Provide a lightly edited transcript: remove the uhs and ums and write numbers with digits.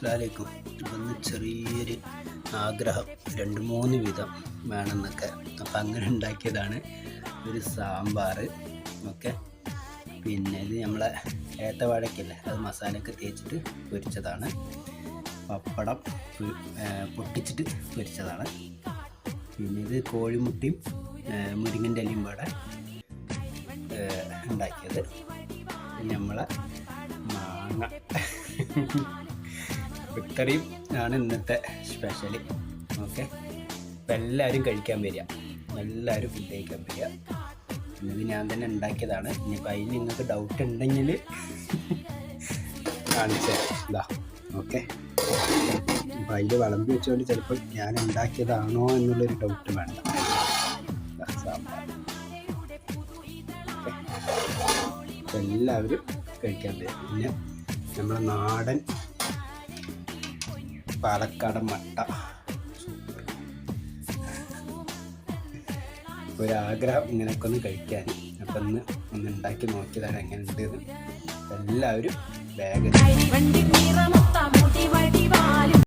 അസ്സലാമലൈക്കും. ഇതൊന്ന് ചെറിയൊരു ആഗ്രഹം 2-3 വിധം വേണമെന്നൊക്കെ, അപ്പം അങ്ങനെ ഉണ്ടാക്കിയതാണ്. ഒരു സാമ്പാർ ഒക്കെ, പിന്നെ ഇത് നമ്മളെ ഏത്തവാഴക്കല്ലേ, അത് മസാലയൊക്കെ തേച്ചിട്ട് പൊരിച്ചതാണ്. പപ്പടം പൊട്ടിച്ചിട്ട് പൊരിച്ചതാണ്. പിന്നെ ഇത് കോഴിമുട്ടയും മുരിങ്ങൻ്റെ ഇലയും പാടെ ഉണ്ടാക്കിയത്. നമ്മളെ മാങ്ങ ഇത്രയും ആണ് ഇന്നത്തെ സ്പെഷ്യൽ. ഓക്കെ, അപ്പം എല്ലാവരും കഴിക്കാൻ വരിക, എല്ലാവരും ഫുഡ് കഴിക്കാൻ വരിക. ഇത് ഞാൻ തന്നെ ഉണ്ടാക്കിയതാണ്. ഇനിയിപ്പോൾ അതിൽ നിങ്ങൾക്ക് ഡൗട്ട് ഉണ്ടെങ്കിൽ കാണിച്ചു തരാം. ഓക്കെ, അപ്പോൾ അതിൽ വിളമ്പി വെച്ചുകൊണ്ട് ചിലപ്പോൾ ഞാൻ ഉണ്ടാക്കിയതാണോ എന്നുള്ളൊരു ഡൗട്ട് വേണ്ട. സാമ്പാർ ഓക്കെ, എല്ലാവരും കഴിക്കാൻ വരും. പിന്നെ നമ്മുടെ നാടൻ പാലക്കാടൻ മട്ട, ഒരാഗ്രഹം ഇങ്ങനെയൊക്കെ ഒന്ന് കഴിക്കാൻ. അപ്പം ഒന്ന് ഉണ്ടാക്കി നോക്കിയതാണ് എങ്ങനെ ഉണ്ടെന്ന്. എല്ലാവരും വേഗം